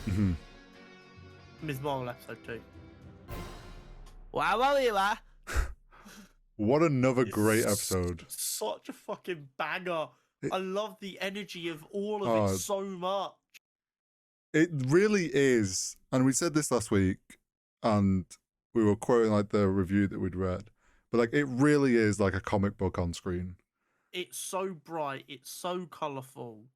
Mm-hmm. Ms. Marvel episode 2. Wow, you are. What another It's great episode. Such a fucking banger. It- I love the energy of all of Oh. it so much. It really is. And we said this last week, and we were quoting like the review that we'd read. But like, it really is like a comic book on screen. It's so bright. It's so colourful.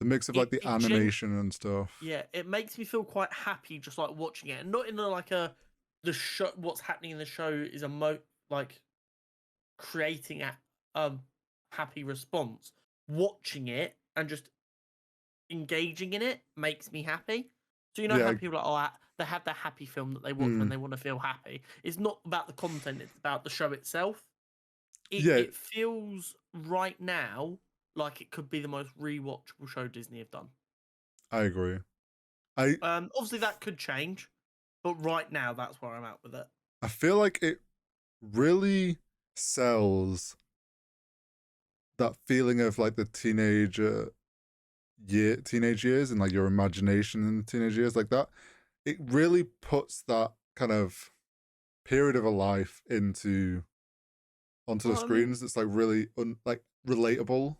The mix of like the animation and stuff. Yeah, it makes me feel quite happy just like watching it, and not in the show. What's happening in the show is like creating a happy response. Watching it and just engaging in it makes me happy. So you know how people are they have their happy film that they watch when they want to feel happy. It's not about the content; it's about the show itself. It feels right now like it could be the most rewatchable show Disney have done. I agree. Obviously that could change, but right now that's where I'm at with it. I feel like it really sells that feeling of like the teenage years and like your imagination in the teenage years, like that. It really puts that kind of period of a life onto the screens. It's like really like relatable.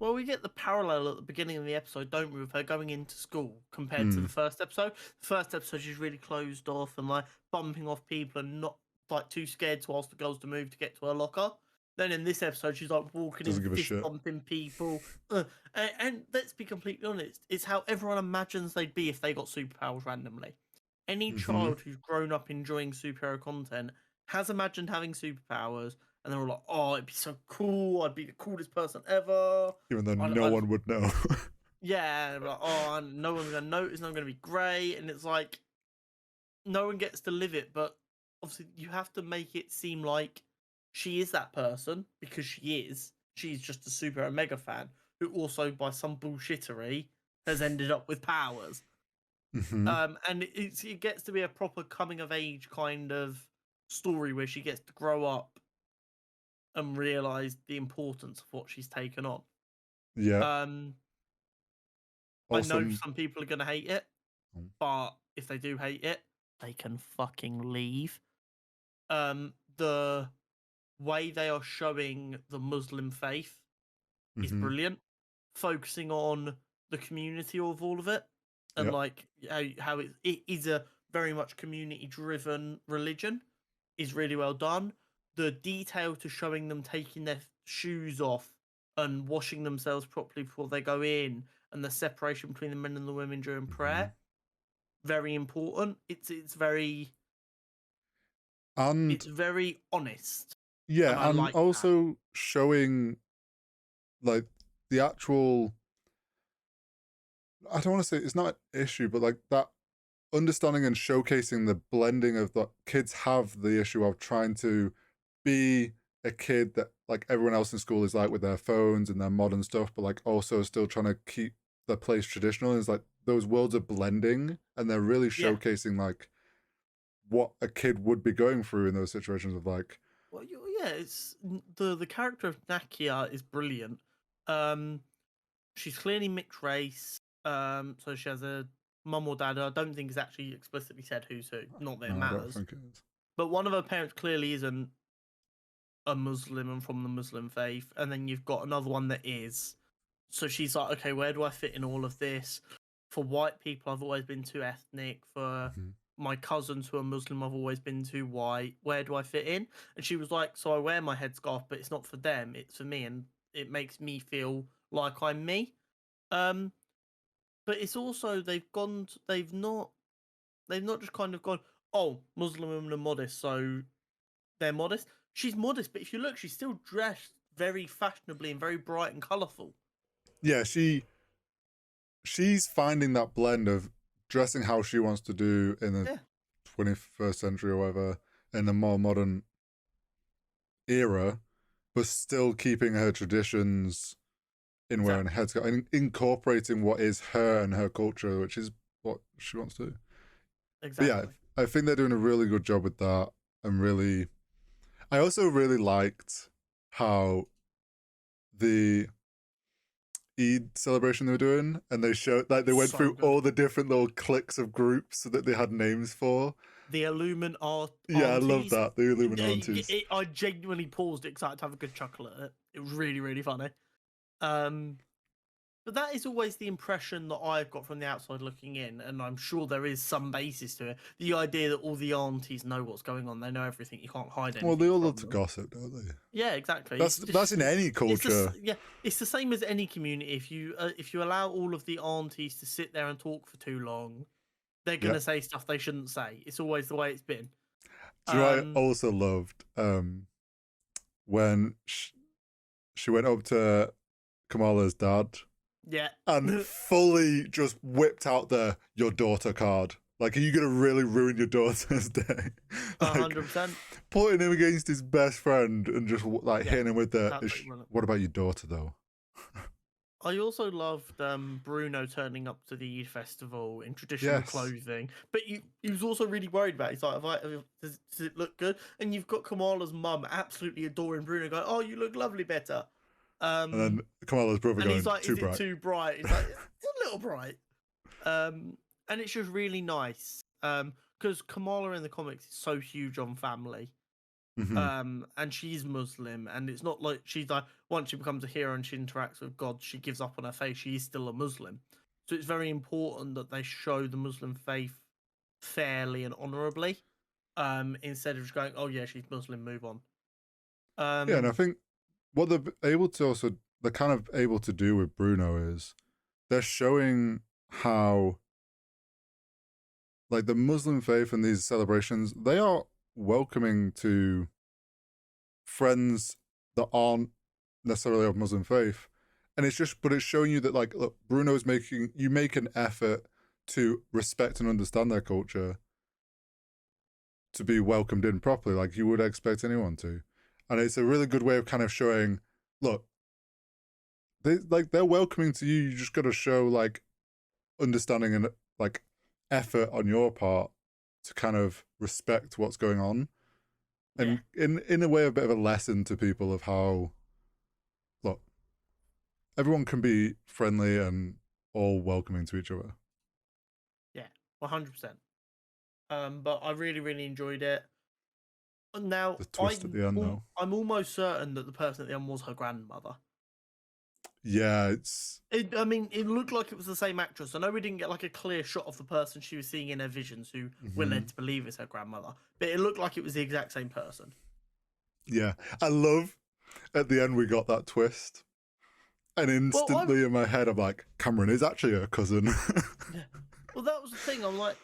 Well, we get the parallel at the beginning of the episode, don't we, with her going into school compared to the first episode. The first episode, she's really closed off and like bumping off people and not like too scared to ask the girls to move to get to her locker. Then in this episode, she's like walking in, fist bumping people. And let's be completely honest, it's how everyone imagines they'd be if they got superpowers randomly. Any child who's grown up enjoying superhero content has imagined having superpowers. And they're all like, oh, it'd be so cool. I'd be the coolest person ever. Even though no one would know. Yeah, like, oh, no one's going to notice. No one's going to be great. And it's like, no one gets to live it. But obviously, you have to make it seem like she is that person because she is. She's just a super mega fan who also, by some bullshittery, has ended up with powers. And it gets to be a proper coming of age kind of story where she gets to grow up and realize the importance of what she's taken on. Yeah. I know some people are going to hate it, but if they do hate it, they can fucking leave. The way they are showing the Muslim faith is brilliant, focusing on the community of all of it, and like how it is a very much community-driven religion is really well done. The detail to showing them taking their shoes off and washing themselves properly before they go in, and the separation between the men and the women during prayer, very important. It's very honest. Yeah, and like also that. showing like the actual, I don't want to say it's not an issue, but like that understanding and showcasing the blending of the kids have the issue of trying to be a kid that like everyone else in school is like with their phones and their modern stuff, but like also still trying to keep the place traditional. It's like those worlds are blending and they're really showcasing like what a kid would be going through in those situations of like. Well, yeah, it's the character of Nakia is brilliant. She's clearly mixed race. So she has a mum or dad. I don't think it's actually explicitly said who's who. Not that it matters. I don't think it is. But one of her parents clearly isn't a Muslim and from the Muslim faith, and then you've got another one that is. So she's like, okay, where do I fit in all of this? For white people, I've always been too ethnic. For my cousins who are Muslim, I've always been too white. Where do I fit in? And she was like, so I wear my headscarf, but it's not for them, it's for me, and it makes me feel like I'm me. But it's also they've not just kind of gone, oh, Muslim women are modest, so they're modest. She's modest, but if you look, she's still dressed very fashionably and very bright and colourful. Yeah, she's finding that blend of dressing how she wants to do in the 21st century or whatever, in a more modern era, but still keeping her traditions in wearing a headscarf and incorporating what is her and her culture, which is what she wants to do. Exactly. But yeah, I think they're doing a really good job with that. I also really liked how Eid celebration they were doing, and they showed like they went So through good. all the different little cliques of groups that they had names for. The Illumin art Yeah, I love aunties. that, the Illuminantes. I genuinely paused it excited to have a good chuckle at it. It was really, really funny. But that is always the impression that I've got from the outside looking in, and I'm sure there is some basis to it. The idea that all the aunties know what's going on, they know everything, you can't hide anything. Well, they all from love to them. gossip, don't they? Yeah, exactly. That's in any culture. It's the same as any community. If you allow all of the aunties to sit there and talk for too long, they're gonna say stuff they shouldn't say. It's always the way it's been. Do you know what I also loved? When she went up to Kamala's dad. Yeah. And fully just whipped out the your daughter card. Like, are you going to really ruin your daughter's day? 100%. Putting him against his best friend and just like hitting him with the, what about your daughter though? I also loved Bruno turning up to the Eid festival in traditional clothing, but he was also really worried about it. He's like, does it look good? And you've got Kamala's mum absolutely adoring Bruno, going, "Oh, you look lovely, better." And then Kamala's brother going, he's like, too "Is bright. it too bright?" He's like, "It's a little bright." And it's just really nice because Kamala in the comics is so huge on family. Mm-hmm. And she's Muslim, and it's not like she's like once she becomes a hero and she interacts with God, she gives up on her faith. She is still a Muslim, so it's very important that they show the Muslim faith fairly and honorably, instead of just going, "Oh yeah, she's Muslim, move on." Yeah, and I think what they're kind of able to do with Bruno is they're showing how, like, the Muslim faith and these celebrations, they are welcoming to friends that aren't necessarily of Muslim faith. And it's showing you that, like, look, Bruno's you make an effort to respect and understand their culture to be welcomed in properly, like you would expect anyone to. And it's a really good way of kind of showing, look, they're welcoming to you. You just got to show like understanding and like effort on your part to kind of respect what's going on, and in a way a bit of a lesson to people of how, look, everyone can be friendly and all welcoming to each other. Yeah, 100%. But I really, really enjoyed it. Now, the twist at the end, though. I'm almost certain that the person at the end was her grandmother. Yeah, it looked like it was the same actress. I know we didn't get like a clear shot of the person she was seeing in her visions, who we're led to believe is her grandmother, but it looked like it was the exact same person. Yeah, I love at the end we got that twist, and instantly in my head I'm like, Cameron is actually her cousin. Yeah. Well, that was the thing. I'm like,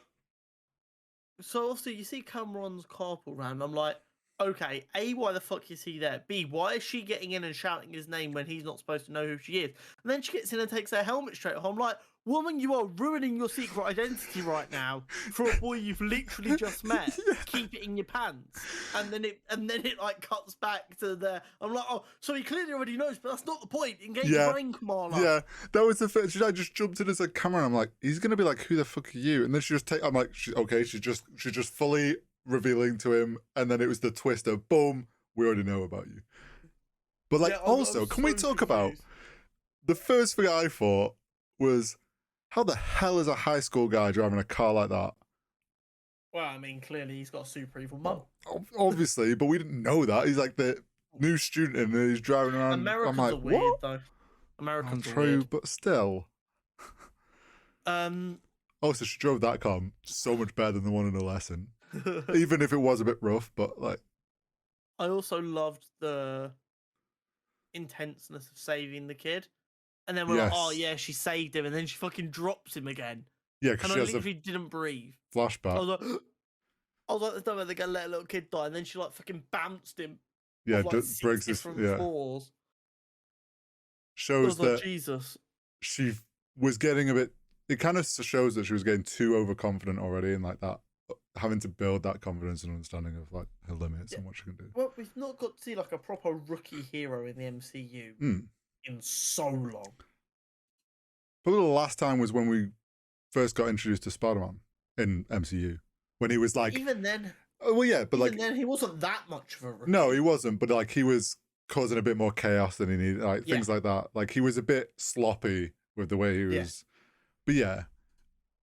so obviously you see Cameron's carpool round. I'm like, okay, A, why the fuck is he there? B, why is she getting in and shouting his name when he's not supposed to know who she is? And then she gets in and takes her helmet straight off. I'm like, woman, you are ruining your secret identity right now for a boy you've literally just met. Yeah. Keep it in your pants. And then it like cuts back to there. I'm like, oh, so he clearly already knows, but that's not the point. Engage your brain, Kamala. Yeah, that was the thing. She just jumped in and said, Cameron. I'm like, he's gonna be like, who the fuck are you? And then she just I'm like, she's just fully revealing to him, and then it was the twist of boom, we already know about you. But like, also, can we talk about the first thing I thought was, how the hell is a high school guy driving a car like that? Well, I mean, clearly he's got a super evil mum. Obviously, but we didn't know that. He's like the new student and he's driving around. Americans I'm like, are weird, what? though. Americans are true, weird. But still. Also, she drove that car so much better than the one in the lesson. Even if it was a bit rough, but like. I also loved the intenseness of saving the kid. And then we're like, oh yeah, she saved him, and then she fucking drops him again. Yeah, because she literally didn't breathe. Flashback. I was like, there's no way they're gonna let a little kid die, and then she like fucking bounced him. Yeah, off, like, breaks his floors. Shows that Jesus. She was getting a bit. It kind of shows that she was getting too overconfident already, and like that, having to build that confidence and understanding of like her limits and what she can do. Well, we've not got to see like a proper rookie hero in the MCU in so long. Probably the last time was when we first got introduced to Spider-Man in MCU, when he was like. Even then. Well, yeah, but even then he wasn't that much of a rookie. No, he wasn't, but like he was causing a bit more chaos than he needed, like Yeah. things like that. Like he was a bit sloppy with the way he Yeah. was. But yeah,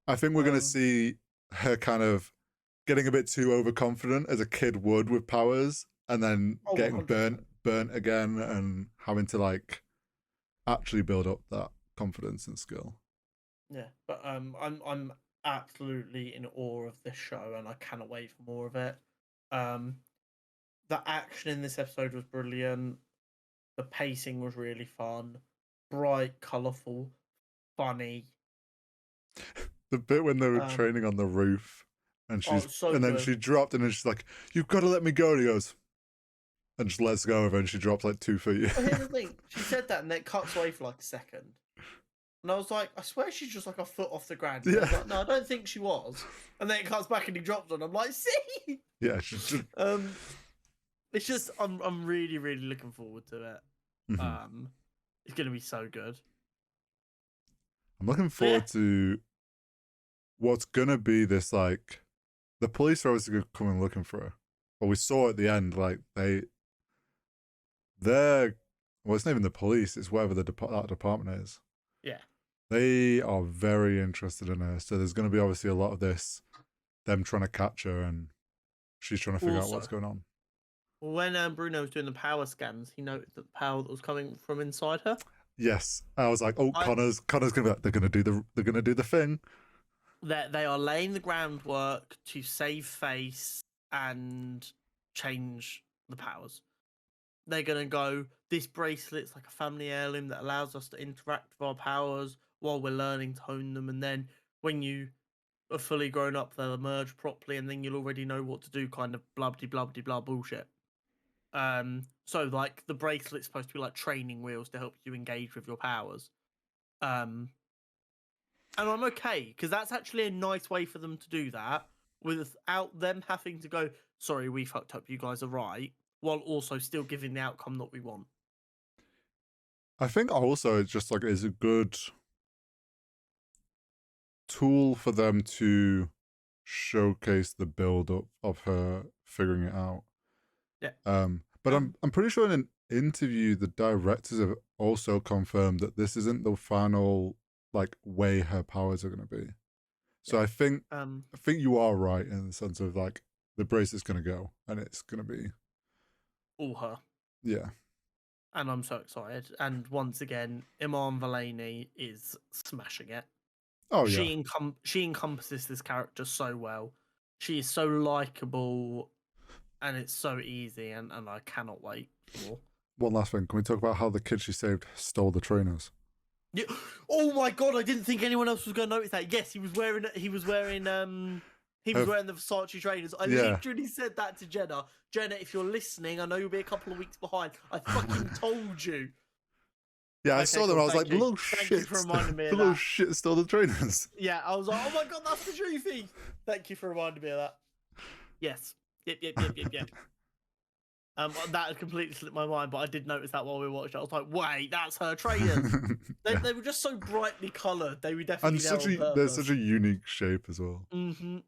I think we're gonna see her kind of getting a bit too overconfident as a kid would with powers, and then getting 100%. burnt again, and having to like actually build up that confidence and skill. Yeah, but I'm absolutely in awe of this show, and I cannot wait for more of it. Um, the action in this episode was brilliant. The pacing was really fun, bright, colourful, funny. The bit when they were Um, training on the roof, and oh, it's so and then good. she dropped, and then she's like, "You've got to let me go." And he goes, and just lets go of her, and she drops like 2 feet. But here's the thing: she said that, and then it cuts away for like a second. And I was like, I swear she's just like a foot off the ground. And I was Yeah. like, no, I don't think she was. And then it cuts back and he drops on. I'm like, see? Yeah, she's just... It's just I'm really, really looking forward to it. Mhm. It's gonna be so good. I'm looking forward to what's gonna be this, like, the police are obviously gonna come and looking for her. But we saw at the end, like, they're well, it's not even the police, it's whatever that department is. Yeah. They are very interested in her. So there's gonna be obviously a lot of this, them trying to catch her, and she's trying to figure out what's going on. When Bruno was doing the power scans, he noted that the power that was coming from inside her. Yes, I was like, oh, Connor's gonna be like, they're gonna do the thing. That they are laying the groundwork to save face and change the powers. They're gonna go, this bracelet's like a family heirloom that allows us to interact with our powers while we're learning to hone them, and then when you are fully grown up, they'll emerge properly, and then you'll already know what to do, kind of blah bullshit. So like the bracelet's supposed to be like training wheels to help you engage with your powers. And I'm okay, because that's actually a nice way for them to do that without them having to go, sorry, we fucked up, you guys are right, while also still giving the outcome that we want. I think also it's just like is a good tool for them to showcase the build up of her figuring it out. Yeah. But I'm pretty sure in an interview the directors have also confirmed that this isn't the final like way her powers are going to be. So Yeah. I think you are right in the sense of like the brace is going to go and it's going to be all her. Yeah. And I'm so excited. And once again, Iman Vellani is smashing it. Oh yeah. She encompasses this character so well. She is so likable, and it's so easy, and I cannot wait for more. One last thing, can we talk about how the kid she saved stole the trainers? Yeah. Oh my god, I didn't think anyone else was going to notice that. Yes, he was wearing the Versace trainers. I literally said that to Jenna. Jenna, if you're listening, I know you'll be a couple of weeks behind. I fucking told you. Yeah, I saw them. I was like, little shit. Thank you for reminding me of that. Little shit stole the trainers. Yeah, I was like, oh my god, that's the Droofy. Thank you for reminding me of that. Yes. Yep. That had completely slipped my mind, but I did notice that while we watched it. I was like, wait, that's her trainers. They were just so brightly coloured. They were definitely and they're such a unique shape as well. Mm-hmm.